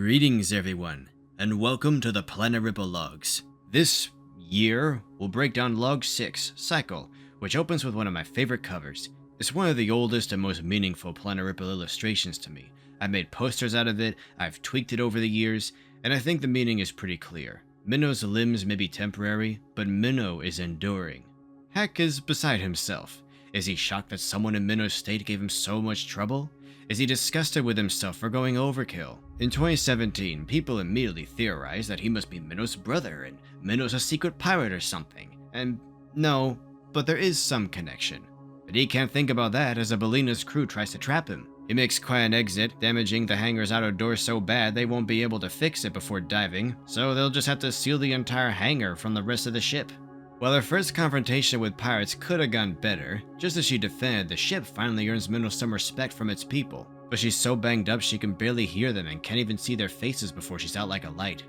Greetings everyone, and welcome to the Planaripple Logs. This year, we'll break down Log 6, Cycle, which opens with one of my favorite covers. It's one of the oldest and most meaningful Planaripple illustrations to me. I've made posters out of it, I've tweaked it over the years, and I think the meaning is pretty clear. Minow's limbs may be temporary, but Minow is enduring. Heck is beside himself. Is he shocked that someone in Minow's state gave him so much trouble? Is he disgusted with himself for going overkill? In 2017, people immediately theorized that he must be Minow's brother and Minow's a secret pirate or something. And no, but there is some connection. But he can't think about that as Abelina's crew tries to trap him. He makes quite an exit, damaging the hangar's outer door so bad they won't be able to fix it before diving, so they'll just have to seal the entire hangar from the rest of the ship. While her first confrontation with pirates could have gone better, just as she defended the ship finally earns Minow some respect from its people, but she's so banged up she can barely hear them and can't even see their faces before she's out like a light.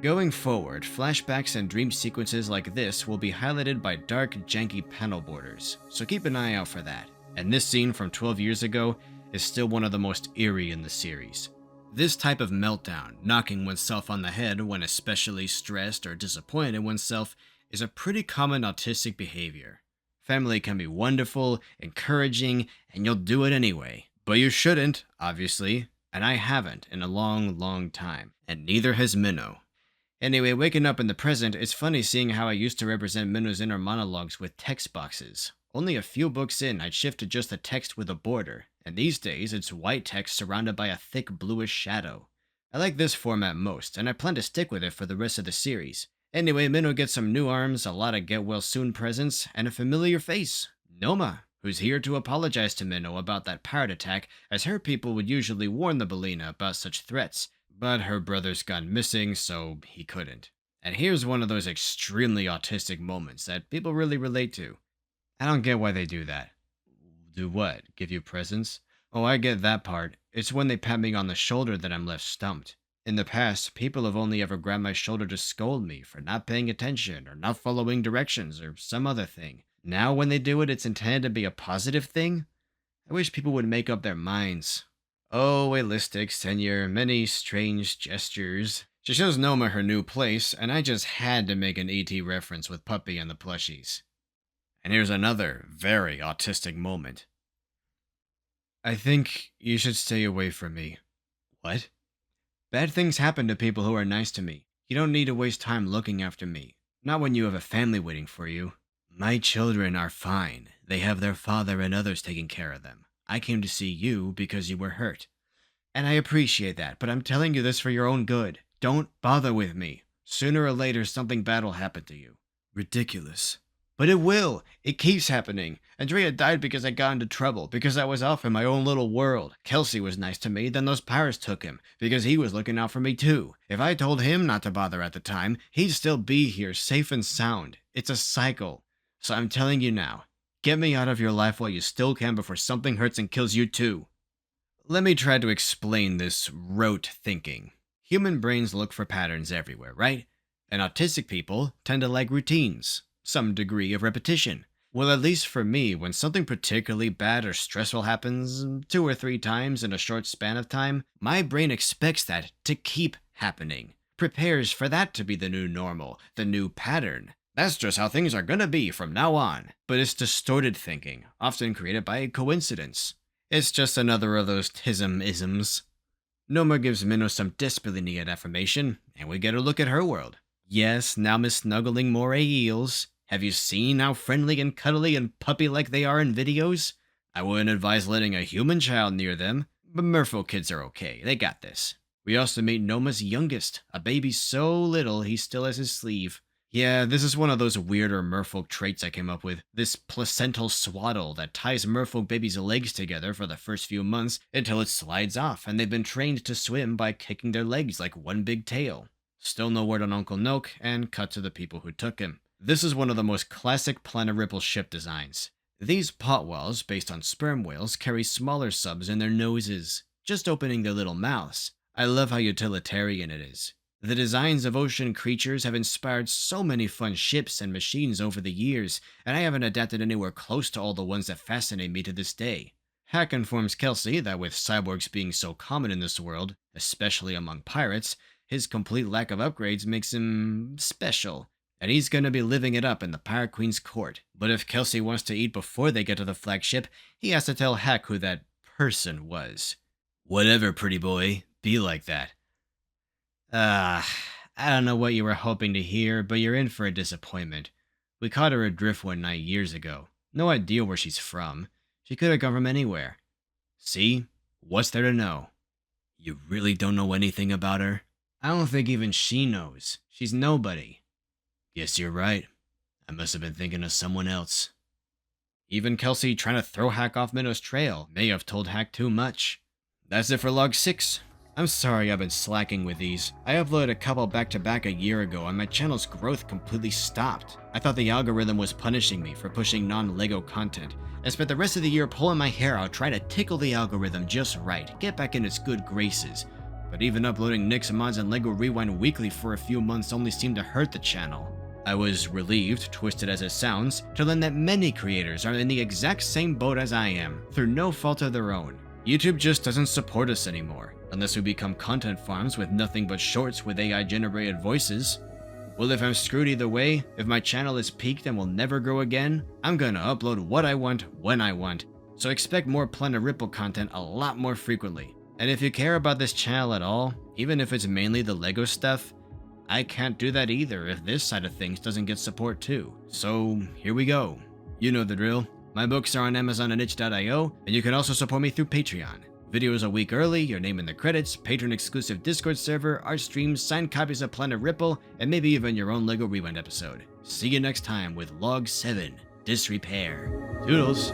Going forward, flashbacks and dream sequences like this will be highlighted by dark, janky panel borders, so keep an eye out for that. And this scene from 12 years ago is still one of the most eerie in the series. This type of meltdown, knocking oneself on the head when especially stressed or disappointed in oneself, is a pretty common autistic behavior. Family can be wonderful, encouraging, and you'll do it anyway. But you shouldn't, obviously, and I haven't in a long time, and neither has Minow. Anyway, waking up in the present, it's funny seeing how I used to represent Minow's inner monologues with text boxes. Only a few books in, I'd shift to just the text with a border, and these days it's white text surrounded by a thick bluish shadow. I like this format most, and I plan to stick with it for the rest of the series. Anyway, Minow gets some new arms, a lot of get-well-soon presents, and a familiar face, Noma, who's here to apologize to Minow about that pirate attack, as her people would usually warn the Belina about such threats, but her brother's gone missing, so he couldn't. And here's one of those extremely autistic moments that people really relate to. I don't get why they do that. Do what? Give you presents? Oh, I get that part. It's when they pat me on the shoulder that I'm left stumped. In the past, people have only ever grabbed my shoulder to scold me for not paying attention or not following directions or some other thing. Now when they do it, it's intended to be a positive thing? I wish people would make up their minds. Oh, Elastics and your many strange gestures. She shows Noma her new place, and I just had to make an ET reference with Puppy and the plushies. And here's another very autistic moment. I think you should stay away from me. What? Bad things happen to people who are nice to me. You don't need to waste time looking after me. Not when you have a family waiting for you. My children are fine. They have their father and others taking care of them. I came to see you because you were hurt. And I appreciate that, but I'm telling you this for your own good. Don't bother with me. Sooner or later, something bad will happen to you. Ridiculous. But it will. It keeps happening. Andrea died because I got into trouble, because I was off in my own little world. Kelsey was nice to me, then those pirates took him, because he was looking out for me too. If I told him not to bother at the time, he'd still be here, safe and sound. It's a cycle. So I'm telling you now, get me out of your life while you still can before something hurts and kills you too. Let me try to explain this rote thinking. Human brains look for patterns everywhere, right? And autistic people tend to like routines. Some degree of repetition. Well, at least for me, when something particularly bad or stressful happens 2 or 3 times in a short span of time, my brain expects that to keep happening. Prepares for that to be the new normal, the new pattern. That's just how things are gonna be from now on. But it's distorted thinking, often created by coincidence. It's just another of those tism-isms. Noma gives Minow some desperately needed affirmation, and we get a look at her world. Yes, now Miss Snuggling Moray Eels. Have you seen how friendly and cuddly and puppy-like they are in videos? I wouldn't advise letting a human child near them, but merfolk kids are okay, they got this. We also meet Noma's youngest, a baby so little he still has his sleeve. Yeah, this is one of those weirder merfolk traits I came up with. This placental swaddle that ties merfolk babies' legs together for the first few months until it slides off and they've been trained to swim by kicking their legs like one big tail. Still no word on Uncle Noak, and cut to the people who took him. This is one of the most classic Planaripple ship designs. These pot whales, based on sperm whales, carry smaller subs in their noses, just opening their little mouths. I love how utilitarian it is. The designs of ocean creatures have inspired so many fun ships and machines over the years, and I haven't adapted anywhere close to all the ones that fascinate me to this day. Hack informs Kelsey that with cyborgs being so common in this world, especially among pirates, his complete lack of upgrades makes him special, and he's gonna be living it up in the Pirate Queen's court. But if Kelsey wants to eat before they get to the flagship, he has to tell Hack who that person was. Whatever, pretty boy. Be like that. I don't know what you were hoping to hear, but you're in for a disappointment. We caught her adrift one night years ago. No idea where she's from. She could have come from anywhere. See? What's there to know? You really don't know anything about her? I don't think even she knows. She's nobody. Guess you're right. I must have been thinking of someone else. Even Kelsey trying to throw Hack off Minnow's trail may have told Hack too much. That's it for log 6. I'm sorry I've been slacking with these. I uploaded a couple back to back a year ago and my channel's growth completely stopped. I thought the algorithm was punishing me for pushing non-LEGO content. I spent the rest of the year pulling my hair out trying to tickle the algorithm just right, get back in its good graces. But even uploading Nick's mods and LEGO Rewind weekly for a few months only seemed to hurt the channel. I was relieved, twisted as it sounds, to learn that many creators are in the exact same boat as I am, through no fault of their own. YouTube just doesn't support us anymore, unless we become content farms with nothing but shorts with AI-generated voices. Well, if I'm screwed either way, if my channel is peaked and will never grow again, I'm gonna upload what I want, when I want, so expect more Planet Ripple content a lot more frequently. And if you care about this channel at all, even if it's mainly the LEGO stuff, I can't do that either if this side of things doesn't get support too. So here we go. You know the drill. My books are on Amazon and itch.io, and you can also support me through Patreon. Videos a week early, your name in the credits, patron-exclusive Discord server, art streams, signed copies of Planet Ripple, and maybe even your own LEGO Rewind episode. See you next time with Log 7, Disrepair. Toodles!